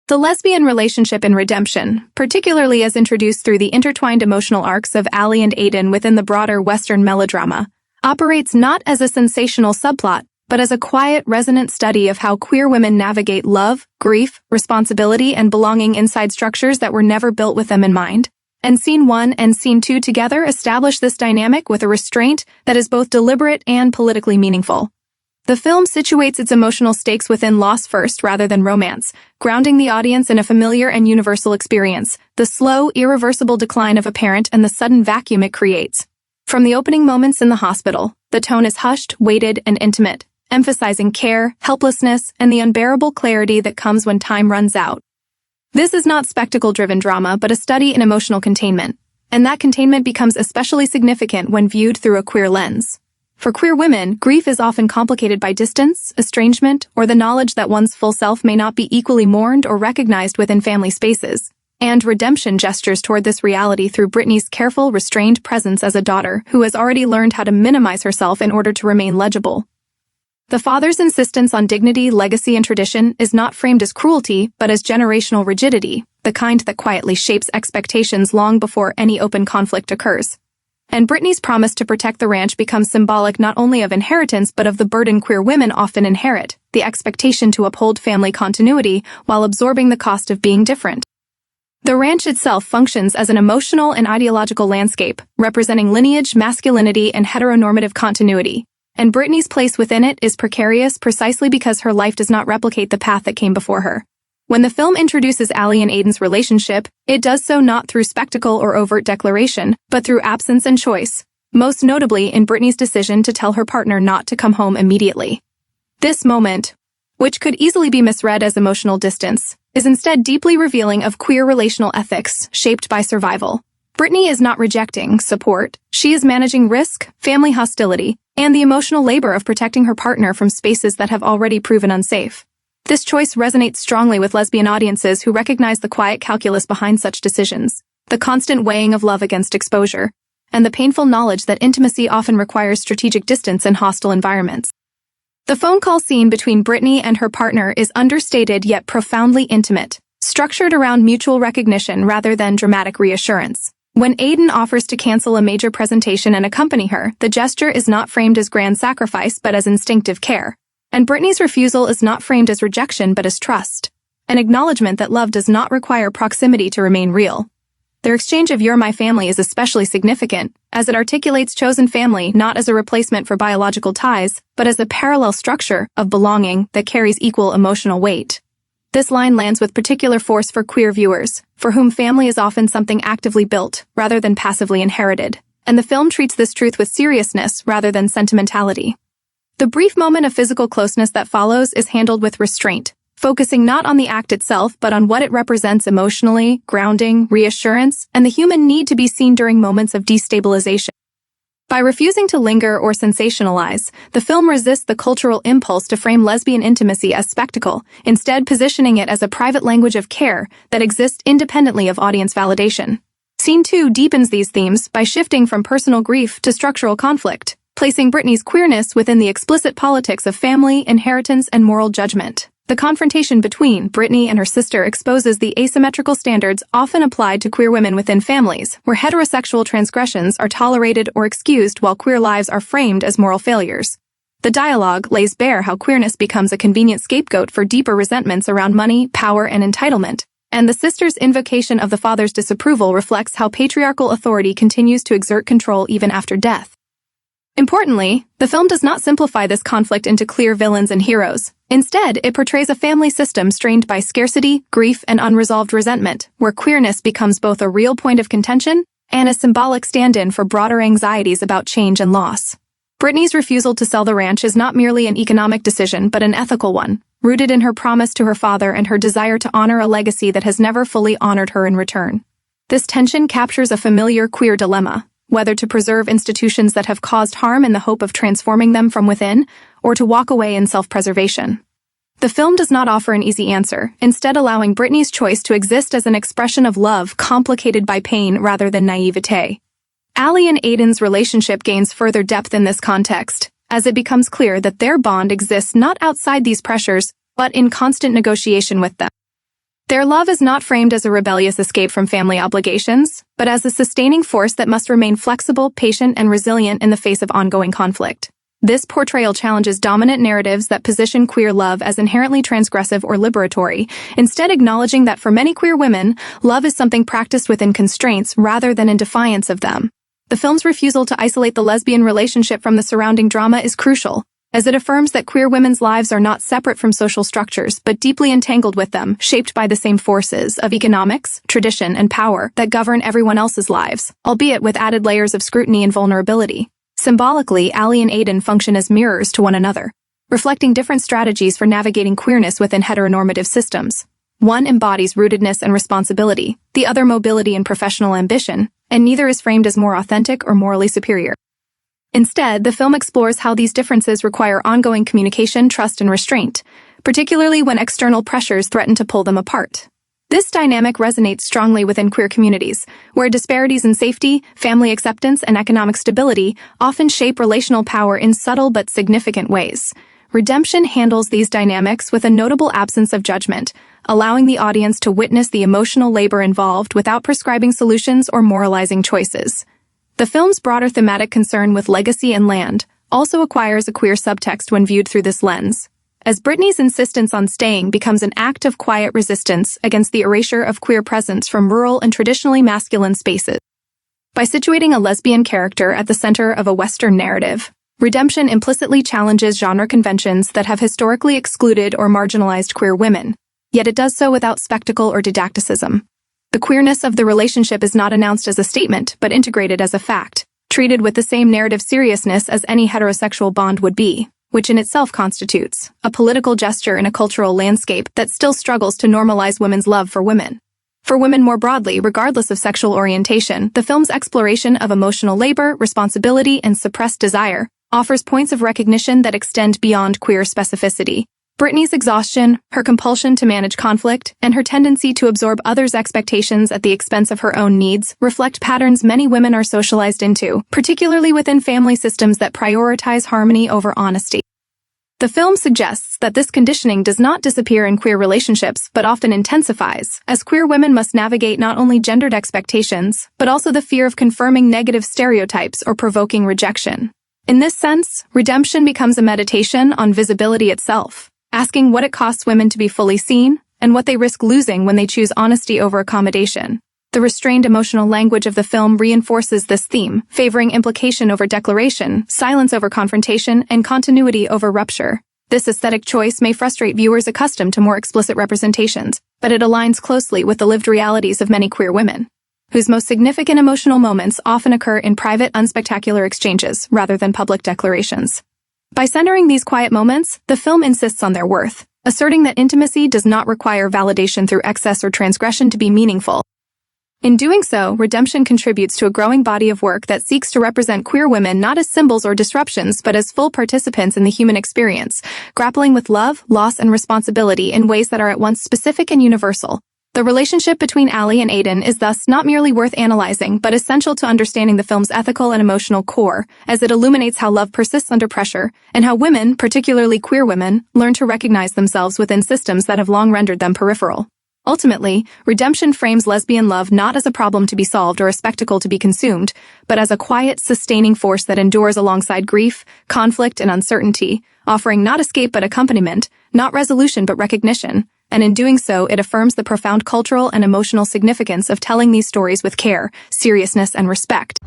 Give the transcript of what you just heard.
The lesbian relationship in redemption, particularly as introduced through the intertwined emotional arcs of Allie and Aiden within the broader Western melodrama, operates not as a sensational subplot, but as a quiet, resonant study of how queer women navigate love, grief, responsibility, and belonging inside structures that were never built with them in mind. And Scene 1 and Scene 2 together establish this dynamic with a restraint that is both deliberate and politically meaningful. The film situates its emotional stakes within loss first rather than romance, grounding the audience in a familiar and universal experience, the slow, irreversible decline of a parent and the sudden vacuum it creates. From the opening moments in the hospital, the tone is hushed, weighted, and intimate, emphasizing care, helplessness, and the unbearable clarity that comes when time runs out. This is not spectacle-driven drama, but a study in emotional containment, and that containment becomes especially significant when viewed through a queer lens. For queer women, grief is often complicated by distance, estrangement, or the knowledge that one's full self may not be equally mourned or recognized within family spaces. And redemption gestures toward this reality through Brittany's careful, restrained presence as a daughter who has already learned how to minimize herself in order to remain legible. The father's insistence on dignity, legacy, and tradition is not framed as cruelty, but as generational rigidity, the kind that quietly shapes expectations long before any open conflict occurs. And Brittany's promise to protect the ranch becomes symbolic not only of inheritance but of the burden queer women often inherit, the expectation to uphold family continuity while absorbing the cost of being different. The ranch itself functions as an emotional and ideological landscape, representing lineage, masculinity, and heteronormative continuity. And Brittany's place within it is precarious precisely because her life does not replicate the path that came before her. When the film introduces Allie and Aiden's relationship, it does so not through spectacle or overt declaration, but through absence and choice, most notably in Brittany's decision to tell her partner not to come home immediately. This moment, which could easily be misread as emotional distance, is instead deeply revealing of queer relational ethics shaped by survival. Brittany is not rejecting support, she is managing risk, family hostility, and the emotional labor of protecting her partner from spaces that have already proven unsafe. This choice resonates strongly with lesbian audiences who recognize the quiet calculus behind such decisions, the constant weighing of love against exposure, and the painful knowledge that intimacy often requires strategic distance in hostile environments. The phone call scene between Brittany and her partner is understated yet profoundly intimate, structured around mutual recognition rather than dramatic reassurance. When Aiden offers to cancel a major presentation and accompany her, the gesture is not framed as grand sacrifice but as instinctive care. And Brittany's refusal is not framed as rejection but as trust, an acknowledgement that love does not require proximity to remain real. Their exchange of "you're my family" is especially significant, as it articulates chosen family not as a replacement for biological ties, but as a parallel structure of belonging that carries equal emotional weight. This line lands with particular force for queer viewers, for whom family is often something actively built, rather than passively inherited, and the film treats this truth with seriousness rather than sentimentality. The brief moment of physical closeness that follows is handled with restraint, focusing not on the act itself but on what it represents emotionally, grounding, reassurance, and the human need to be seen during moments of destabilization. By refusing to linger or sensationalize, the film resists the cultural impulse to frame lesbian intimacy as spectacle, instead positioning it as a private language of care that exists independently of audience validation. Scene 2 deepens these themes by shifting from personal grief to structural conflict, placing Brittany's queerness within the explicit politics of family, inheritance, and moral judgment. The confrontation between Brittany and her sister exposes the asymmetrical standards often applied to queer women within families, where heterosexual transgressions are tolerated or excused while queer lives are framed as moral failures. The dialogue lays bare how queerness becomes a convenient scapegoat for deeper resentments around money, power, and entitlement, and the sister's invocation of the father's disapproval reflects how patriarchal authority continues to exert control even after death. Importantly, the film does not simplify this conflict into clear villains and heroes. Instead, it portrays a family system strained by scarcity, grief, and unresolved resentment, where queerness becomes both a real point of contention and a symbolic stand-in for broader anxieties about change and loss. Brittany's refusal to sell the ranch is not merely an economic decision but an ethical one, rooted in her promise to her father and her desire to honor a legacy that has never fully honored her in return. This tension captures a familiar queer dilemma, whether to preserve institutions that have caused harm in the hope of transforming them from within, or to walk away in self-preservation. The film does not offer an easy answer, instead allowing Brittany's choice to exist as an expression of love complicated by pain rather than naivete. Allie and Aiden's relationship gains further depth in this context, as it becomes clear that their bond exists not outside these pressures, but in constant negotiation with them. Their love is not framed as a rebellious escape from family obligations, but as a sustaining force that must remain flexible, patient, and resilient in the face of ongoing conflict. This portrayal challenges dominant narratives that position queer love as inherently transgressive or liberatory, instead acknowledging that for many queer women, love is something practiced within constraints rather than in defiance of them. The film's refusal to isolate the lesbian relationship from the surrounding drama is crucial, as it affirms that queer women's lives are not separate from social structures but deeply entangled with them, shaped by the same forces of economics, tradition, and power that govern everyone else's lives, albeit with added layers of scrutiny and vulnerability. Symbolically, Allie and Aiden function as mirrors to one another, reflecting different strategies for navigating queerness within heteronormative systems. One embodies rootedness and responsibility, the other mobility and professional ambition, and neither is framed as more authentic or morally superior. Instead, the film explores how these differences require ongoing communication, trust, and restraint, particularly when external pressures threaten to pull them apart. This dynamic resonates strongly within queer communities, where disparities in safety, family acceptance, and economic stability often shape relational power in subtle but significant ways. Redemption handles these dynamics with a notable absence of judgment, allowing the audience to witness the emotional labor involved without prescribing solutions or moralizing choices. The film's broader thematic concern with legacy and land also acquires a queer subtext when viewed through this lens, as Brittany's insistence on staying becomes an act of quiet resistance against the erasure of queer presence from rural and traditionally masculine spaces. By situating a lesbian character at the center of a Western narrative, Redemption implicitly challenges genre conventions that have historically excluded or marginalized queer women, yet it does so without spectacle or didacticism. The queerness of the relationship is not announced as a statement, but integrated as a fact, treated with the same narrative seriousness as any heterosexual bond would be, which in itself constitutes a political gesture in a cultural landscape that still struggles to normalize women's love for women. For women more broadly, regardless of sexual orientation, the film's exploration of emotional labor, responsibility, and suppressed desire offers points of recognition that extend beyond queer specificity. Brittany's exhaustion, her compulsion to manage conflict, and her tendency to absorb others' expectations at the expense of her own needs reflect patterns many women are socialized into, particularly within family systems that prioritize harmony over honesty. The film suggests that this conditioning does not disappear in queer relationships but often intensifies, as queer women must navigate not only gendered expectations, but also the fear of confirming negative stereotypes or provoking rejection. In this sense, Redemption becomes a meditation on visibility itself, asking what it costs women to be fully seen and what they risk losing when they choose honesty over accommodation. The restrained emotional language of the film reinforces this theme, favoring implication over declaration, silence over confrontation, and continuity over rupture. This aesthetic choice may frustrate viewers accustomed to more explicit representations, but it aligns closely with the lived realities of many queer women, whose most significant emotional moments often occur in private, unspectacular exchanges rather than public declarations. By centering these quiet moments, the film insists on their worth, asserting that intimacy does not require validation through excess or transgression to be meaningful. In doing so, Redemption contributes to a growing body of work that seeks to represent queer women not as symbols or disruptions but as full participants in the human experience, grappling with love, loss, and responsibility in ways that are at once specific and universal. The relationship between Allie and Aiden is thus not merely worth analyzing, but essential to understanding the film's ethical and emotional core, as it illuminates how love persists under pressure, and how women, particularly queer women, learn to recognize themselves within systems that have long rendered them peripheral. Ultimately, Redemption frames lesbian love not as a problem to be solved or a spectacle to be consumed, but as a quiet, sustaining force that endures alongside grief, conflict, and uncertainty, offering not escape but accompaniment, not resolution but recognition. And in doing so, it affirms the profound cultural and emotional significance of telling these stories with care, seriousness, and respect.